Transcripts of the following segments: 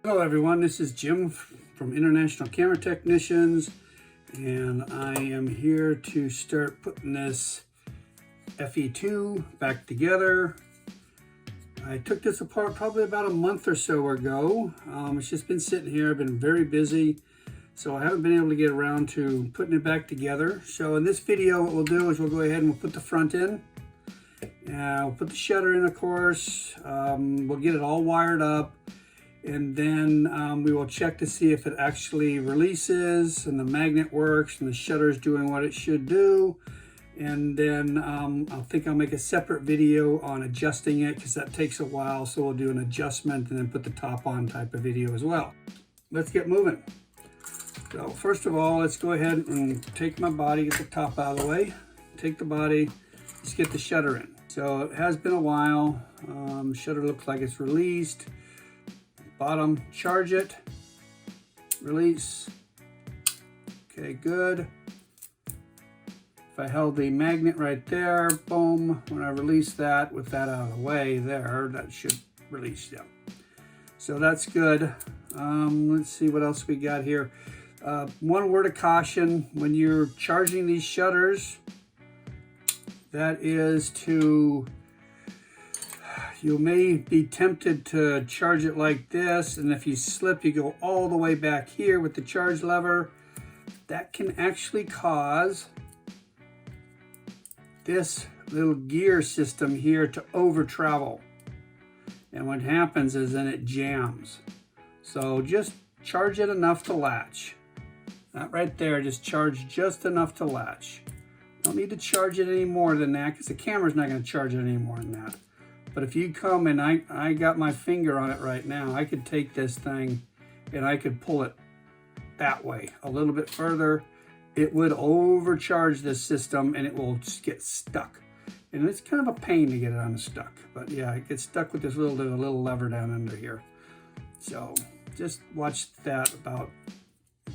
Hello everyone, this is Jim from International Camera Technicians, and I am here to start putting this FE2 back together. I took this apart probably about a month or so ago. It's just been sitting here. I've been very busy, so I haven't been able to get around to putting it back together. So in this video, what we'll do is we'll go ahead and we'll put the front in. We'll put the shutter in, of course. We'll get it all wired up. And then we will check to see if it actually releases and the magnet works and the shutter is doing what it should do. And then I think I'll make a separate video on adjusting it because that takes a while. So we'll do an adjustment and then put the top on type of video as well. Let's get moving. So first of all, let's go ahead and take my body, get the top out of the way. Take the body, let's get the shutter in. So it has been a while. Shutter looks like it's released. Bottom, charge it, release. Okay, good. If I held the magnet right there, boom, when I release that, with that out of the way there, that should release them. So that's good. Let's see what else we got here. One word of caution, when you're charging these shutters, that is to, you may be tempted to charge it like this, and if you slip, you go all the way back here with the charge lever. That can actually cause this little gear system here to over travel. And what happens is then it jams. So just charge it enough to latch. Not right there, just charge just enough to latch. Don't need to charge it any more than that because the camera's not going to charge it any more than that. But if you come and I got my finger on it right now, I could take this thing and I could pull it that way a little bit further. It would overcharge this system and it will just get stuck. And it's kind of a pain to get it unstuck. But yeah, it gets stuck with this little lever down under here. So just watch that about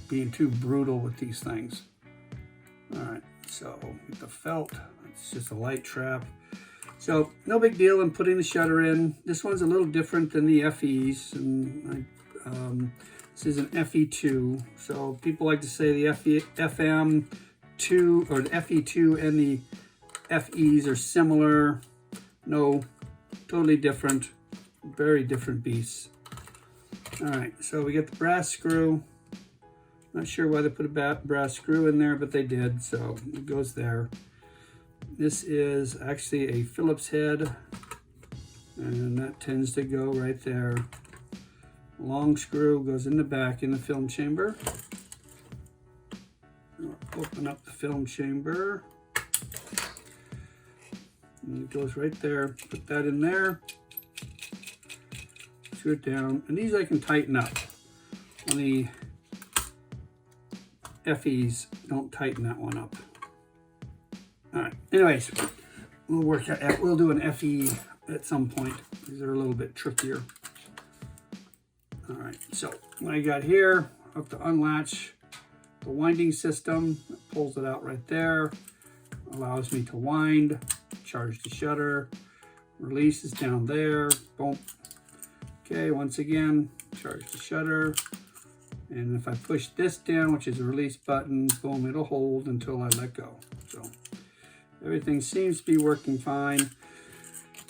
being too brutal with these things. All right, so with the felt, it's just a light trap. So no big deal in putting the shutter in. This one's a little different than the FEs. And this is an FE2. So people like to say the FM2 or the FE2 and the FEs are similar. No, totally different. Very different beasts. All right, so we get the brass screw. Not sure why they put a brass screw in there, but they did. So it goes there. This is actually a Phillips head, and that tends to go right there. Long screw goes in the back in the film chamber. Open up the film chamber. And it goes right there. Put that in there. Screw it down. And these I can tighten up. On the FEs, don't tighten that one up. All right, anyways, we'll do an FE at some point. These are a little bit trickier. All right, so what I got here, I have to unlatch the winding system. It pulls it out right there. Allows me to wind, charge the shutter. Release is down there, boom. Okay, once again, charge the shutter. And if I push this down, which is a release button, boom, it'll hold until I let go. So everything seems to be working fine.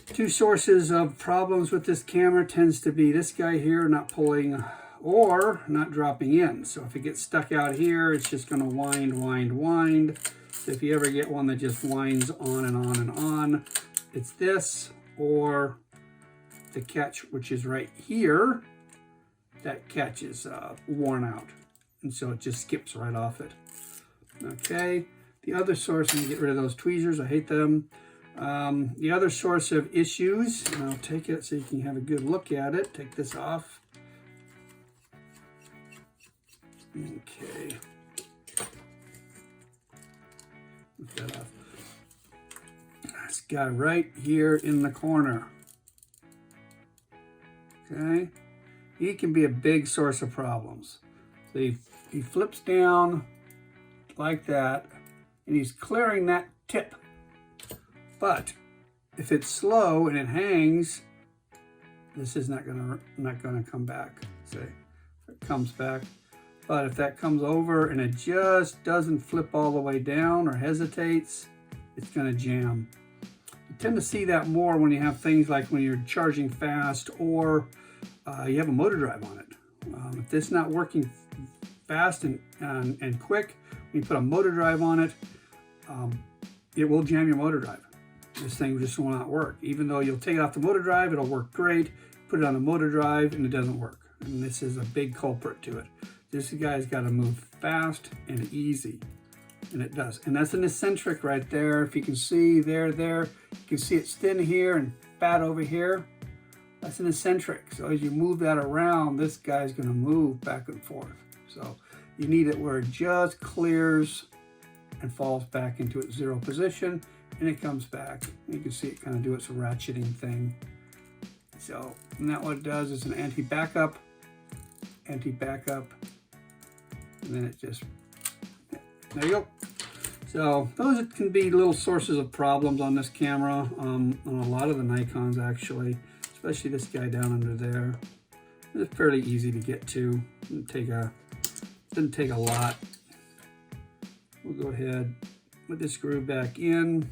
Two sources of problems with this camera tends to be this guy here not pulling or not dropping in. So if it gets stuck out here, it's just going to wind, wind, wind. So if you ever get one that just winds on and on and on, it's this or the catch, which is right here. That catch is worn out. And so it just skips right off it. Okay. The other source, and get rid of those tweezers, I hate them. The other source of issues, and I'll take it so you can have a good look at it. Take this off. Okay. Put that off. This guy right here in the corner. Okay. He can be a big source of problems. So he flips down like that. And he's clearing that tip. But if it's slow and it hangs, this is not gonna come back. See, it comes back. But if that comes over and it just doesn't flip all the way down or hesitates, it's going to jam. You tend to see that more when you have things like when you're charging fast or you have a motor drive on it. If this is not working fast and quick, when you put a motor drive on it, it will jam your motor drive. This thing just will not work. Even though you'll take it off the motor drive, it'll work great. Put it on the motor drive and it doesn't work. And this is a big culprit to it. This guy's got to move fast and easy. And it does. And that's an eccentric right there. If you can see there, you can see it's thin here and fat over here. That's an eccentric. So as you move that around, this guy's going to move back and forth. So you need it where it just clears and falls back into its zero position, and it comes back. You can see it kind of do its ratcheting thing. So, and that what it does is an anti-backup, and then it just, there you go. So those can be little sources of problems on this camera, on a lot of the Nikons actually, especially this guy down under there. It's fairly easy to get to. Didn't take a lot. We'll go ahead, put this screw back in.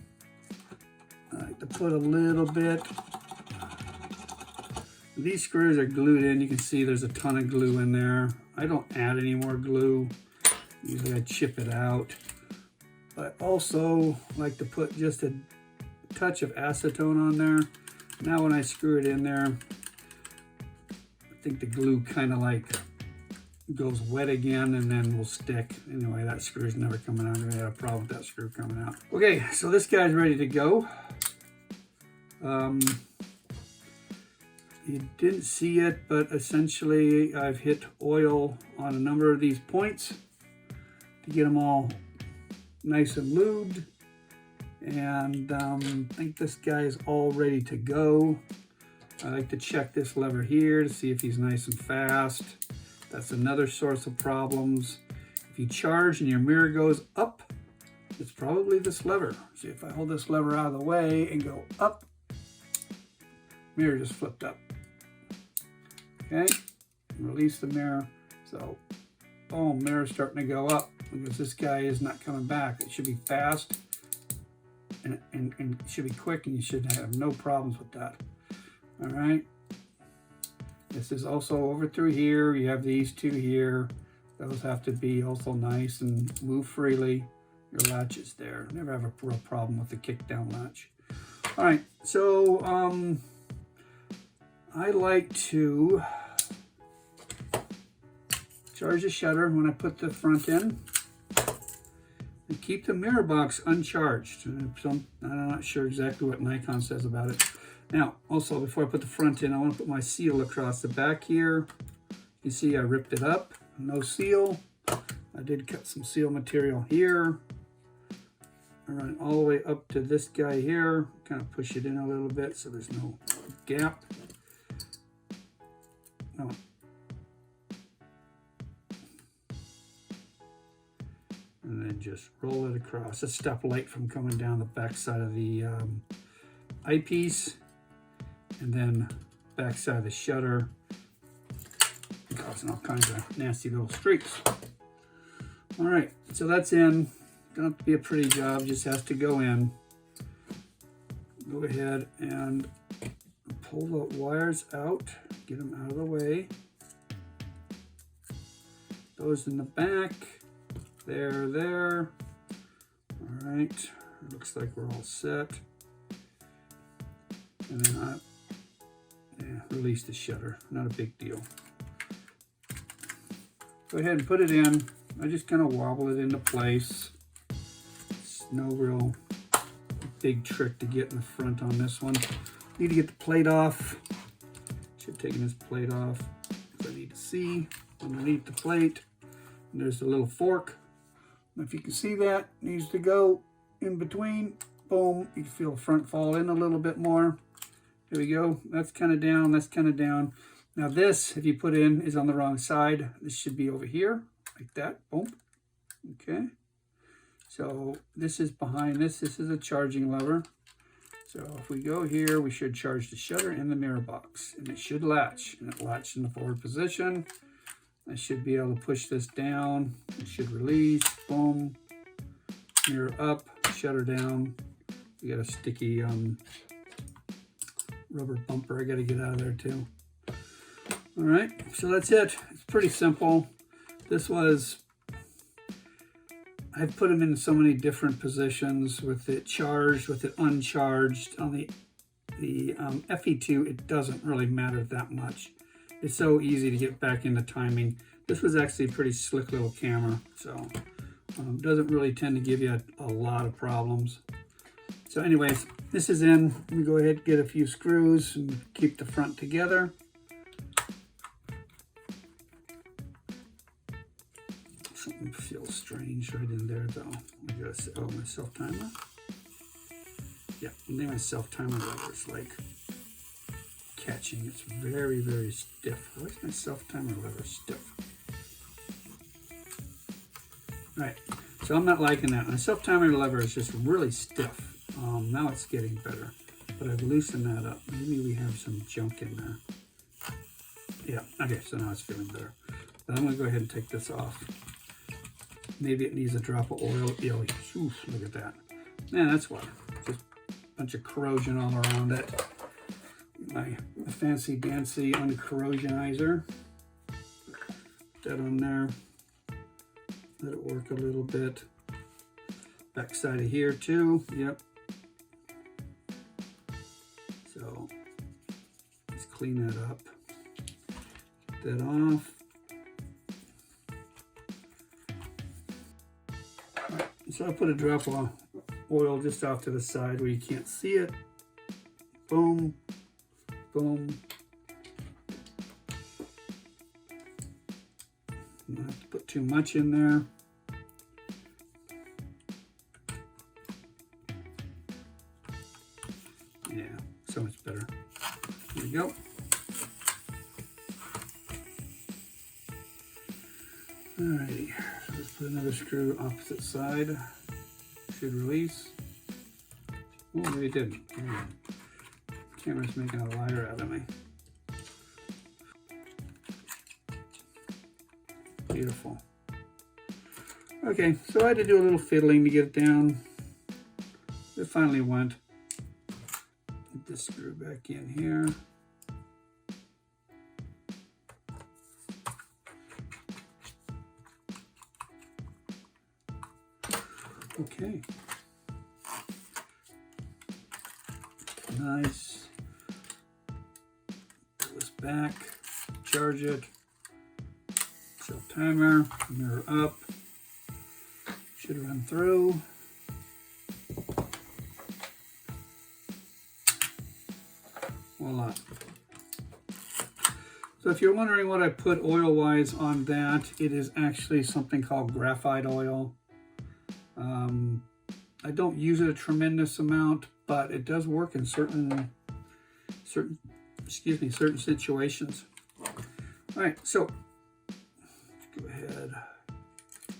I like to put a little bit. These screws are glued in. You can see there's a ton of glue in there. I don't add any more glue. Usually I chip it out. But also like to put just a touch of acetone on there. Now when I screw it in there, I think the glue kind of like goes wet again and then will stick. Anyway, that screw is never coming out. I'm gonna have a problem with that screw coming out. Okay, so this guy's ready to go. You didn't see it, but essentially I've hit oil on a number of these points to get them all nice and lubed. And I think this guy is all ready to go. I like to check this lever here to see if he's nice and fast. That's another source of problems. If you charge and your mirror goes up, it's probably this lever. See, if I hold this lever out of the way and go up, mirror just flipped up. Okay, release the mirror. So, oh, mirror's starting to go up because this guy is not coming back. It should be fast and it should be quick, and you should have no problems with that. All right. This is also over through here. You have these two here. Those have to be also nice and move freely. Your latch is there. Never have a real problem with the kick down latch. All right, so I like to charge the shutter when I put the front in and keep the mirror box uncharged. I'm not sure exactly what Nikon says about it. Now, also, before I put the front in, I want to put my seal across the back here. You see I ripped it up, no seal. I did cut some seal material here. I run it all the way up to this guy here. Kind of push it in a little bit so there's no gap. No. And then just roll it across. Let's stop light from coming down the back side of the eyepiece. And then back side of the shutter, causing all kinds of nasty little streaks. All right, so that's in. Don't have to be a pretty job, just has to go in. Go ahead and pull the wires out, get them out of the way. Those in the back, there. All right, looks like we're all set. And then release the shutter, not a big deal. Go ahead and put it in. I just kind of wobble it into place. It's no real big trick to get in the front on this one. Need to get the plate off. Should have taken this plate off. I need to see underneath the plate. And there's a little fork. If you can see that, it needs to go in between. Boom, you can feel the front fall in a little bit more. Here we go. That's kind of down. That's kind of down. Now this, if you put in, is on the wrong side. This should be over here, like that. Boom. Okay. So this is behind this. This is a charging lever. So if we go here, we should charge the shutter in the mirror box, and it should latch, and it latched in the forward position. I should be able to push this down. It should release, boom, mirror up, shutter down. We got a sticky rubber bumper I got to get out of there too. All right, so that's it. It's pretty simple. This was, I've put them in so many different positions with it charged, with it uncharged. On the FE2, it doesn't really matter that much. It's so easy to get back into timing. This was actually a pretty slick little camera, so doesn't really tend to give you a lot of problems. So anyways, this is in. Let me go ahead and get a few screws and keep the front together. Something feels strange right in there though. I gotta set, oh, my self-timer. Yeah, I think my self-timer lever's like catching. It's very, very stiff. Why is my self-timer lever stiff? All right, so I'm not liking that. My self-timer lever is just really stiff. Now it's getting better, but I've loosened that up. Maybe we have some junk in there. Yeah, okay, so now it's feeling better. But I'm gonna go ahead and take this off. Maybe it needs a drop of oil. Ew, look at that. Man, that's why. Just a bunch of corrosion all around it. My fancy dancy uncorrosionizer. Put that on there. Let it work a little bit. Back side of here too. Yep. So let's clean that up. Get that off. So I put a drop of oil just off to the side where you can't see it. Boom, boom. You don't have to put too much in there. Yeah, so much better. There we go. Alrighty, so let's put another screw opposite side. Should release. Oh, maybe it didn't. Camera's making a liar out of me. Beautiful. Okay, so I had to do a little fiddling to get it down. It finally went. Put this screw back in here. Okay. Nice. Pull this back, charge it. Self-timer, mirror up. Should run through. Voila. So if you're wondering what I put oil-wise on that, it is actually something called graphite oil. I don't use it a tremendous amount, but it does work in certain situations. All right, so let's go ahead,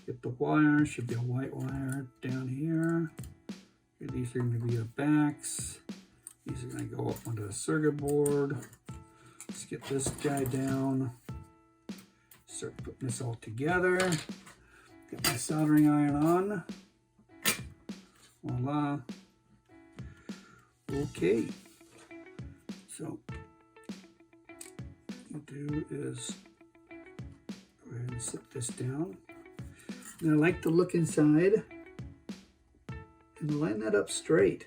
get the wire. Should be a white wire down here. These are going to be the backs. These are going to go up onto the circuit board. Let's get this guy down. Start putting this all together. Get my soldering iron on. Voila. Okay. So what we'll do is go ahead and set this down. And I like to look inside and line that up straight.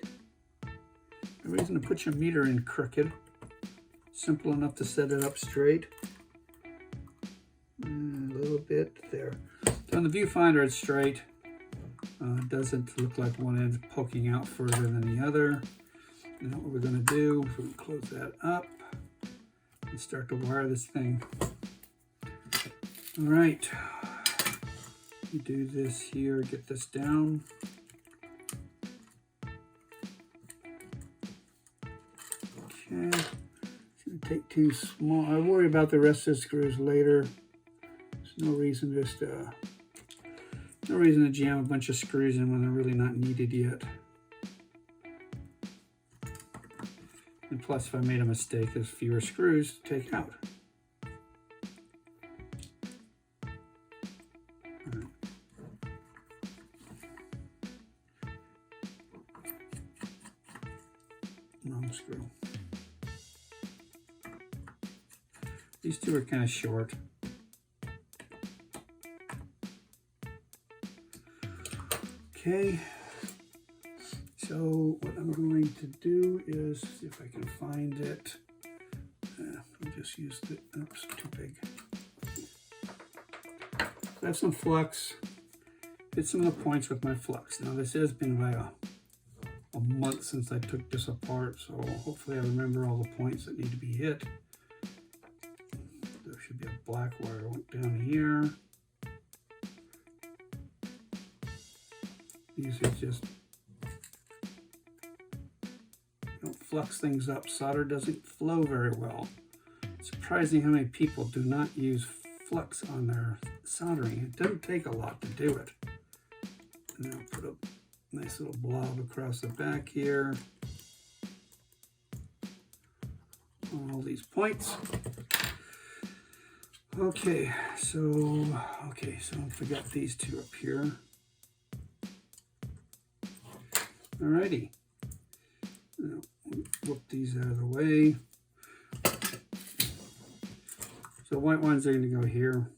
No reason to put your meter in crooked. Simple enough to set it up straight. And a little bit there. So on the viewfinder, it's straight. It doesn't look like one end's poking out further than the other. Now what we're going to do is we're going to close that up and start to wire this thing. All right. We do this here, get this down. Okay. It's going to take too small. I worry about the rest of the screws later. There's no reason to jam a bunch of screws in when they're really not needed yet. And plus, if I made a mistake, there's fewer screws to take out. Right. Wrong screw. These two are kind of short. Okay, so what I'm going to do is see if I can find it. I'll just use the, oops, too big. I have some flux. Hit some of the points with my flux. Now this has been about a month since I took this apart, so hopefully I remember all the points that need to be hit. There should be a black wire went down here. These are just, don't flux things up. Solder doesn't flow very well. It's surprising how many people do not use flux on their soldering. It doesn't take a lot to do it. And I'll put a nice little blob across the back here. All these points. Okay, so I forgot these two up here. Alrighty, now, whoop these out of the way. So white ones are going to go here.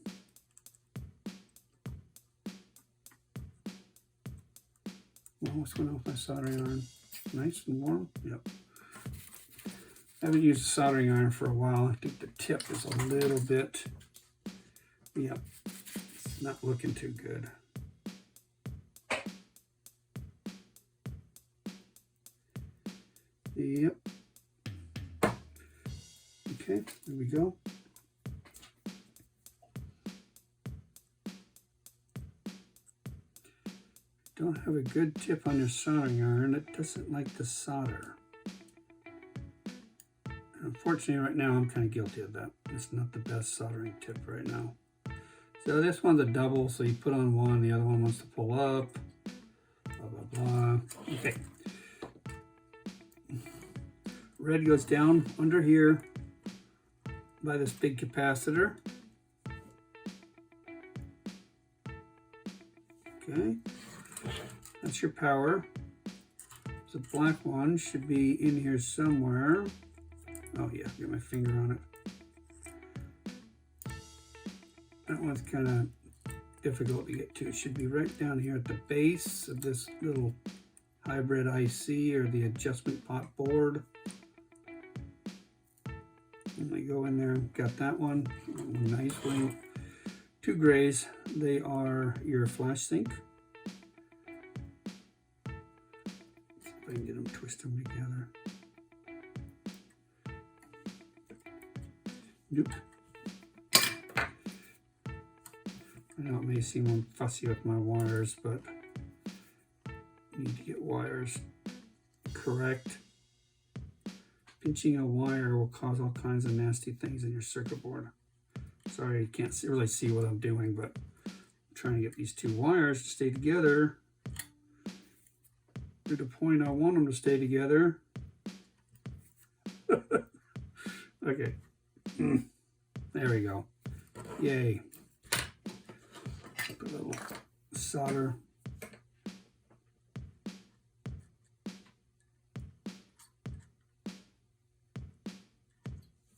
Well, what's going on with my soldering iron? Nice and warm? Yep. I haven't used a soldering iron for a while. I think the tip is a little bit, yep, it's not looking too good. Yep. Okay, there we go. Don't have a good tip on your soldering iron. It doesn't like the solder. Unfortunately, right now, I'm kind of guilty of that. It's not the best soldering tip right now. So this one's a double, so you put on one, the other one wants to pull up, blah, blah, blah. Okay. Red goes down under here by this big capacitor. Okay, that's your power. The black one should be in here somewhere. Oh yeah, get my finger on it. That one's kind of difficult to get to. It should be right down here at the base of this little hybrid IC or the adjustment pot board. And I go in there, got that one nicely. Two grays, they are your flash sync. See if I can get them, twist them together. Nope. I know it may seem fussy with my wires, but I need to get wires correct. Pinching a wire will cause all kinds of nasty things in your circuit board. Sorry, you can't really see what I'm doing, but I'm trying to get these two wires to stay together to the point I want them to stay together. Okay. There we go. Yay. Put a little solder.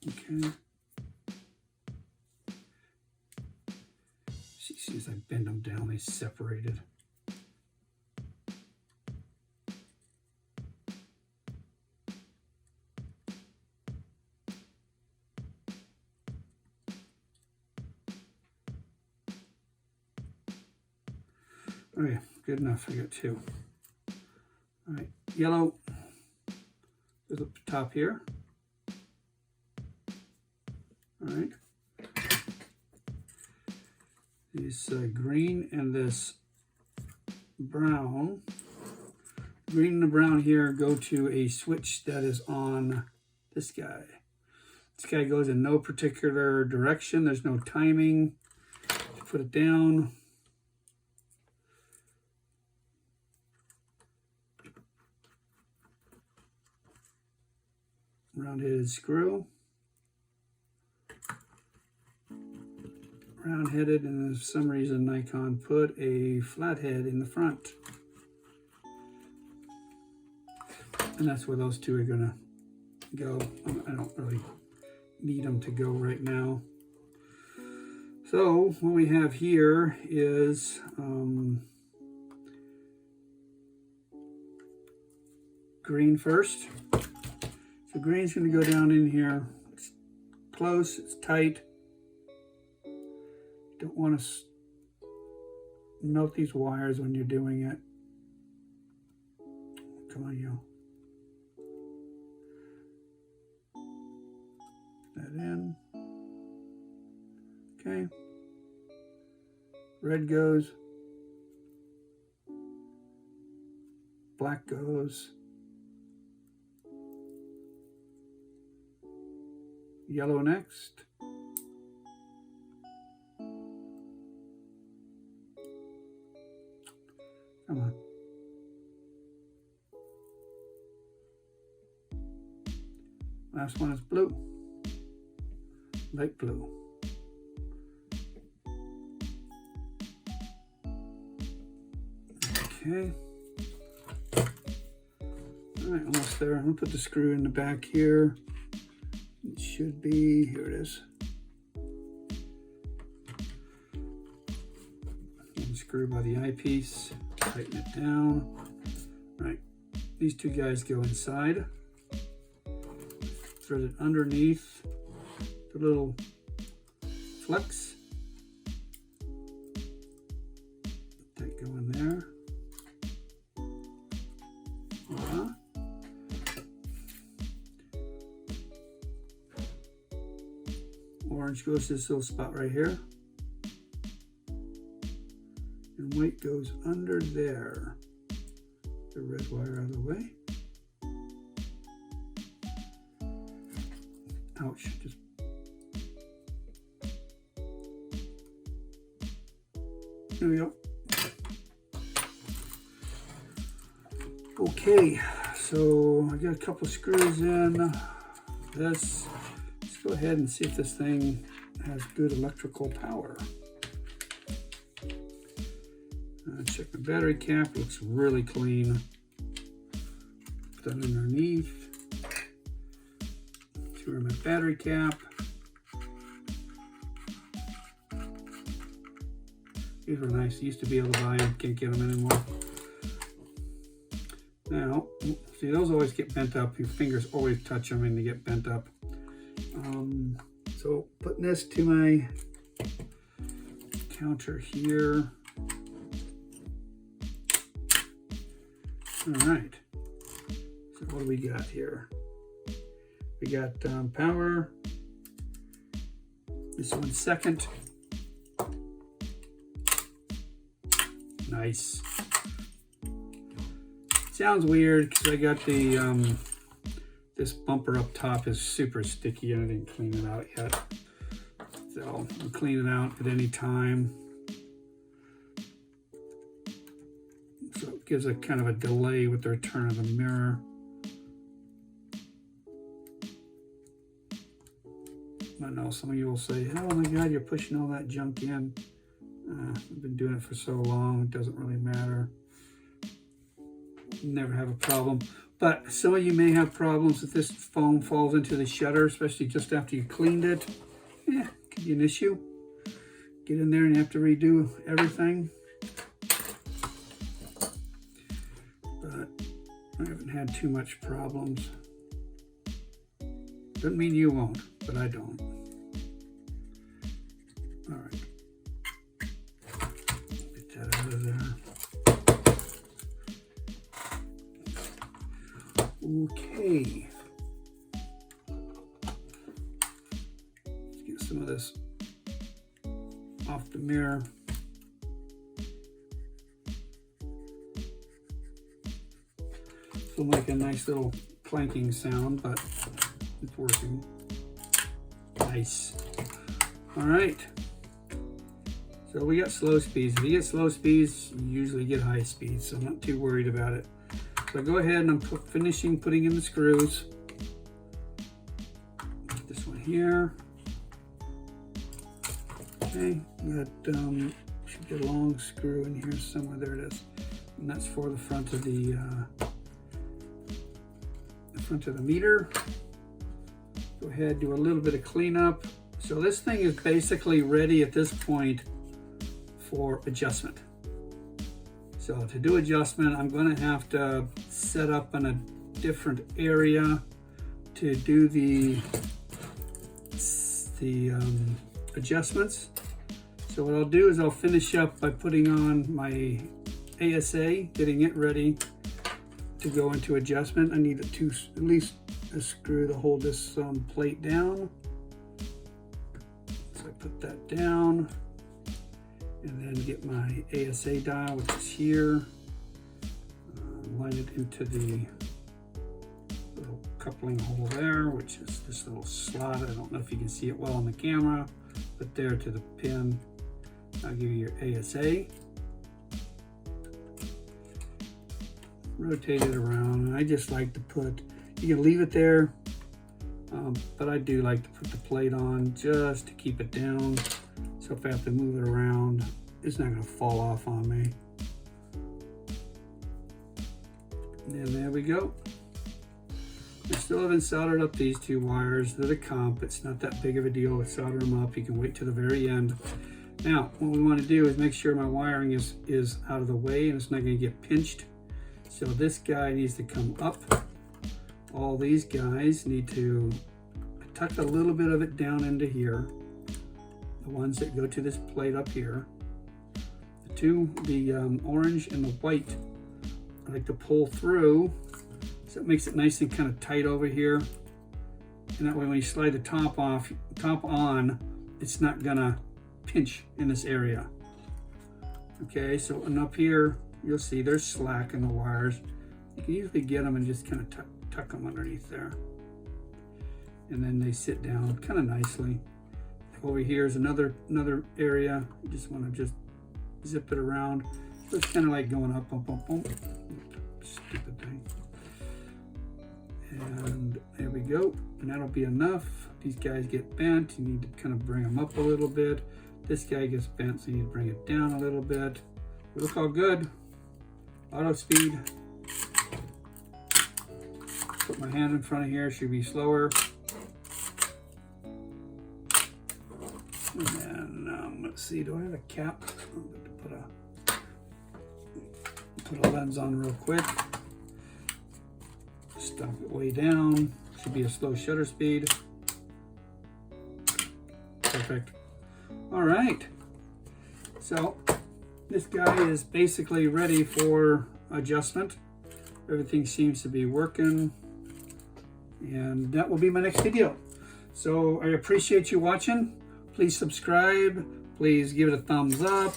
Okay. See, as I bend them down, they separated. Okay, good enough. I got two. All right, yellow is up the top here. All right. This green and this brown. Green and the brown here go to a switch that is on this guy. This guy goes in no particular direction. There's no timing. Put it down. round-headed screw. Round-headed, and for some reason Nikon put a flathead in the front. And that's where those two are gonna go. I don't really need them to go right now. So what we have here is green first. So green's gonna go down in here. It's close, it's tight. Don't want to melt these wires when you're doing it. Come on, you. That in. Okay. Red goes. Black goes. Yellow next. Come on. Last one is blue. Light blue. Okay. All right, almost there. I'm gonna put the screw in the back here. It should be, here it is. And screw by the eyepiece. Tighten it down. All right, these two guys go inside. Thread it underneath the little flex. That go in there. Voila. Orange goes to this little spot right here. And white goes under there. The red wire out of the way. Ouch, just. There we go. Okay, so I got a couple screws in. Let's go ahead and see if this thing has good electrical power. Check the battery cap, looks really clean. Put that underneath. Screw in my battery cap. These were nice. I used to be able to buy them, can't get them anymore. Now, see, those always get bent up. Your fingers always touch them and they get bent up. So putting this to my counter here. All right, so what do we got here? We got power. This one's second. Nice. Sounds weird because I got the this bumper up top is super sticky and I didn't clean it out yet. So I'll clean it out at any time. So it gives a kind of a delay with the return of the mirror. I know some of you will say, oh my God, you're pushing all that junk in. I've been doing it for so long, it doesn't really matter. Never have a problem. But some of you may have problems if this foam falls into the shutter, especially just after you cleaned it. Yeah, could be an issue. Get in there and you have to redo everything. But I haven't had too much problems. Doesn't mean you won't, but I don't. All right. Get that out of there. Okay. Let's get some of this off the mirror. This will make a nice little clanking sound, but it's working. Nice. All right. So we got slow speeds. If you get slow speeds, you usually get high speeds, so I'm not too worried about it. So go ahead and I'm finishing putting in the screws. here. Okay, that should get a long screw in here somewhere. There it is, and that's for the front of the meter. Go ahead, do a little bit of cleanup. So this thing is basically ready at this point for adjustment. So to do adjustment, I'm going to have to set up in a different area to do the adjustments. So what I'll do is I'll finish up by putting on my ASA, getting it ready to go into adjustment. I need at least a screw to hold this plate down. So I put that down, and then get my ASA dial, which is here, line it into the little coupling hole there, which is this little slot. I don't know if you can see it well on the camera, but there to the pin. I'll give you your ASA. Rotate it around, and I just like to put, you can leave it there, but I do like to put the plate on just to keep it down. So if I have to move it around, it's not going to fall off on me. And there we go. I still haven't soldered up these two wires. They're the comp. It's not that big of a deal to solder them up. You can wait to the very end. Now, what we want to do is make sure my wiring is out of the way and it's not going to get pinched. So this guy needs to come up. All these guys need to tuck a little bit of it down into here. The ones that go to this plate up here. The orange and the white, I like to pull through, so it makes it nice and kind of tight over here. And that way when you slide the top on, it's not gonna pinch in this area. Okay, so and up here, you'll see there's slack in the wires. You can usually get them and just kind of tuck them underneath there. And then they sit down kind of nicely. Over here is another area. You just want to just zip it around. So it's kind of like going up, bump, bump, bump. Stupid thing. And there we go. And that'll be enough. These guys get bent. You need to kind of bring them up a little bit. This guy gets bent, so you need to bring it down a little bit. They look all good. Auto speed. Put my hand in front of here. Should be slower. And then let's see. Do I have a cap? I'm going to put a lens on real quick. Stop it way down. Should be a slow shutter speed. Perfect. All right. So this guy is basically ready for adjustment. Everything seems to be working. And that will be my next video. So I appreciate you watching. Please subscribe. Please give it a thumbs up.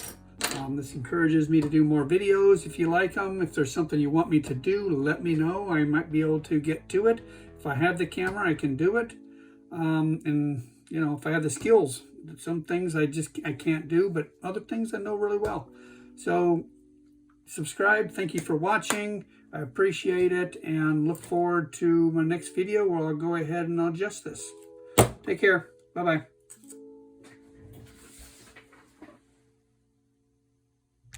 This encourages me to do more videos if you like them. If there's something you want me to do, let me know. I might be able to get to it. If I have the camera, I can do it. And you know, if I have the skills, some things I can't do, but other things I know really well. So subscribe. Thank you for watching. I appreciate it and look forward to my next video where I'll go ahead and adjust this. Take care. Bye-bye.